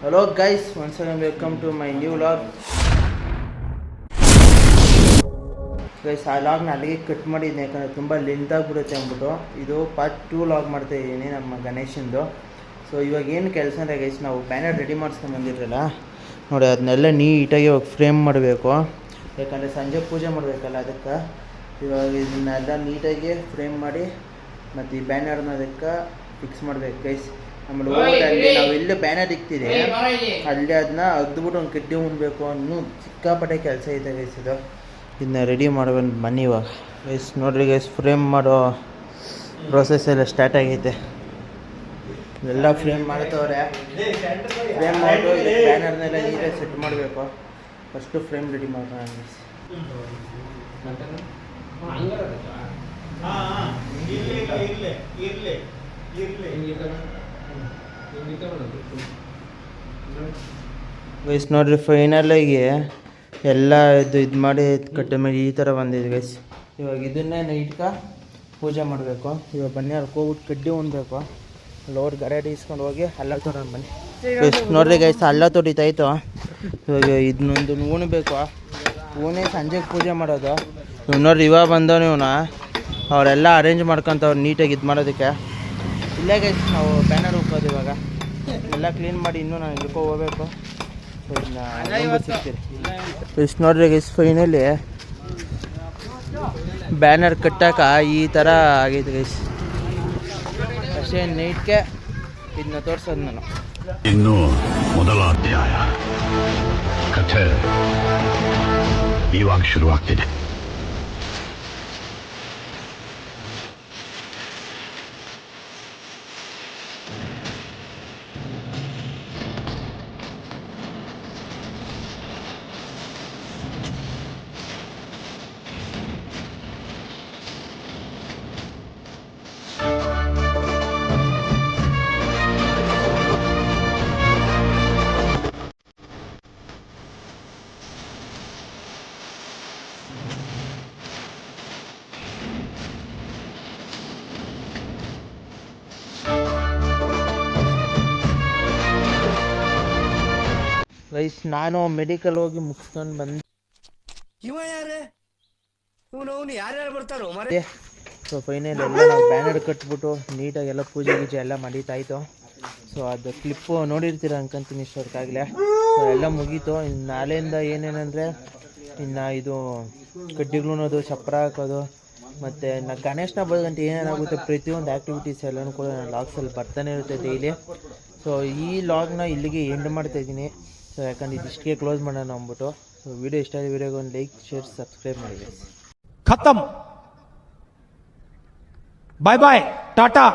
Hello guys, once again welcome to my new vlog. Guys, ಆ ವ್ಲಾಗ್ನ ಅಲ್ಲಿಗೆ cut ಮಾಡಿದ್ದೀನಿ, ಯಾಕಂದರೆ ತುಂಬ ಲೆಂತ್ ಆಗಿಬಿಡುತ್ತೆ ಅಂದ್ಬಿಟ್ಟು. ಇದು ಪಾರ್ಟ್ 2 ವ್ಲಾಗ್ ಮಾಡ್ತಾಯಿದ್ದೀನಿ ನಮ್ಮ ಗಣೇಶಂದು. ಸೊ ಇವಾಗ ಏನು ಕೆಲಸ ಅಂದರೆ ಗೈಸ್, ನಾವು ಬ್ಯಾನರ್ ರೆಡಿ ಮಾಡಿಸ್ಕೊಂಬಂದಿದ್ರಲ್ಲ ನೋಡಿ, ಅದನ್ನೆಲ್ಲ ನೀಟಾಗಿ ಇವಾಗ ಫ್ರೇಮ್ ಮಾಡಬೇಕು. ಯಾಕಂದರೆ ಸಂಜೆ ಪೂಜೆ ಮಾಡಬೇಕಲ್ಲ, ಅದಕ್ಕೆ ಇವಾಗ ಇದನ್ನೆಲ್ಲ ನೀಟಾಗಿ ಫ್ರೇಮ್ ಮಾಡಿ ಮತ್ತು ಈ ಬ್ಯಾನರ್ನ ಅದಕ್ಕೆ ಫಿಕ್ಸ್ ಮಾಡಬೇಕು ಗೈಸ್. ಆಮೇಲೆ ಅಲ್ಲಿ ನಾವು ಎಲ್ಲೇ ಬ್ಯಾನರ್ ಇಕ್ತೀರಿ ಅಲ್ಲಿ ಅದನ್ನ ಅಗ್ದುಬಿಟ್ಟು ಒಂದು ಕಡ್ಡಿ ಉಣ್ಬೇಕು ಅನ್ನೋ ಸಿಕ್ಕಾಪಟ್ಟೆ ಕೆಲಸ ಇದೆ ಗೈಸ್. ಇದನ್ನ ರೆಡಿ ಮಾಡ್ಕೊಂಡು ಬನ್ನಿ ಇವಾಗ ಗೈಸ್. ನೋಡ್ರಿ ಗೈಸ್, ಫ್ರೇಮ್ ಮಾಡೋ ಪ್ರೊಸೆಸ್ ಎಲ್ಲ ಸ್ಟಾರ್ಟ್ ಆಗೈತೆ. ಎಲ್ಲ ಫ್ರೇಮ್ ಮಾಡ್ತವ್ರೆ. ಫ್ರೇಮ್ ಮಾಡಿಬಿಟ್ಟು ಇದಕ್ಕೆ ಬ್ಯಾನರ್ನೆಲ್ಲ ನೀಟಾಗಿ ಸೆಟ್ ಮಾಡಬೇಕು. ಫಸ್ಟು ಫ್ರೇಮ್ ರೆಡಿ ಮಾಡೋಣ ಗೈಸ್. ಗೈಸ್ ನೋಡ್ರಿ, ಫೈನಲಾಗಿ ಎಲ್ಲ ಇದು ಮಾಡಿ ಕಟ್ಟ ಮೇಲೆ ಈ ಥರ ಬಂದಿದೆ ಗೈಸ್. ಇವಾಗ ಇದನ್ನೇ ನೈಟ್ಕ ಪೂಜೆ ಮಾಡಬೇಕು. ಇವಾಗ ಬನ್ನಿ, ಅಲ್ಲಿ ಹೋಗ್ಬಿಟ್ಟು ಕಡ್ಡಿ ಉಣ್ಬೇಕು. ಅಲ್ಲಿ ಗರಾಡಿ ಇಸ್ಕೊಂಡು ಹೋಗಿ ಹಲ್ಲ ತೊಗೊಂಡು ಬನ್ನಿ ಗೈಸ್. ನೋಡ್ರಿ ಗೈಸ್, ಹಲ್ಲ ತೊಡಿತಾಯಿತು. ಇವಾಗ ಇದನ್ನೊಂದು ಉಣ್ಬೇಕು. ಉಣಿ ಸಂಜೆಗೆ ಪೂಜೆ ಮಾಡೋದು. ನೋಡ್ರಿ, ಇವಾಗ ಬಂದವನು ಇವನ ಅವರೆಲ್ಲ ಅರೇಂಜ್ ಮಾಡ್ಕೊತವ್ರು ನೀಟಾಗಿ ಇದು ಮಾಡೋದಕ್ಕೆ. ಇಲ್ಲೇ ಗೈಸ್ ನಾವು ಬ್ಯಾನರ್ ಹೋಗ್ಬೋದು. ಇವಾಗ ಎಲ್ಲ ಕ್ಲೀನ್ ಮಾಡಿ ಇನ್ನೂ ನಾನು ಇಳ್ಕೊ ಹೋಗ್ಬೇಕು. ಸಿಗ್ತೀರಿ ಗೈಸ್. ನೋಡ್ರಿ ಗೈಸ್, ಫೈನಲಿ ಬ್ಯಾನರ್ ಕಟ್ಟಾಕ ಈ ಥರ ಆಗೈತೆ ಗೈಸ್. ಅಷ್ಟೇ, ನೈಟ್ಗೆ ಇದನ್ನ ತೋರಿಸೋದು ನಾನು. ಇನ್ನು ಮೊದಲ ಅಧ್ಯಾಯ ಕಥೆ ಇವಾಗ ಶುರುವಾಗ್ತಿದೆ. ಗೈಸ್, ನಾನು ಮೆಡಿಕಲ್ ಹೋಗಿ ಮುಗಿಸ್ಕೊಂಡು ಬಂದೆ. ಸೊ ಫೈನಲ್ ಎಲ್ಲ ನಾವು ಬ್ಯಾನರ್ ಕಟ್ಬಿಟ್ಟು ನೀಟಾಗಿ ಎಲ್ಲ ಪೂಜೆ ಗೀಜೆ ಎಲ್ಲ ಮಾಡೀತಾಯಿತು. ಸೊ ಅದು ಕ್ಲಿಪ್ಪು ನೋಡಿರ್ತೀರ ಅನ್ಕೊಂತೀನಿ ಇಷ್ಟೊತ್ತಾಗಲೇ. ಸೊ ಎಲ್ಲ ಮುಗೀತು. ಇನ್ನು ನಾಳೆಯಿಂದ ಏನೇನಂದರೆ ಇನ್ನು ಇದು ಕಡ್ಡಿಗಳನ್ನೋದು, ಚಪ್ರ ಹಾಕೋದು, ಮತ್ತು ನಾನು ಗಣೇಶನ ಹಬ್ಬದಂತ ಏನೇನಾಗುತ್ತೆ ಪ್ರತಿಯೊಂದು ಆ್ಯಕ್ಟಿವಿಟೀಸ್ ಎಲ್ಲನೂ ಕೂಡ ನಾನು ಲಾಗ್ಸಲ್ಲಿ ಬರ್ತಾನೆ ಇರುತ್ತೆ ಡೈಲಿ. ಸೊ ಈ ಲಾಗ್ನ ಇಲ್ಲಿಗೆ ಎಂಡ್ ಮಾಡ್ತಾಯಿದ್ದೀನಿ. ಸೊ ಯಾಕಂದ್ರೆ ಇದಿಷ್ಟಕ್ಕೆ ಕ್ಲೋಸ್ ಮಾಡೋಣ ಅಂದ್ಬಿಟ್ಟು. ಸೊ ವಿಡಿಯೋ ಇಷ್ಟ ಆಗಿದೆ, ವಿಡಿಯೋಗೆ ಒಂದು ಲೈಕ್, ಶೇರ್, ಸಬ್ಸ್ಕ್ರೈಬ್ ಮಾಡಿ. ಖತಮ್. ಬಾಯ್ ಬಾಯ್, ಟಾಟಾ.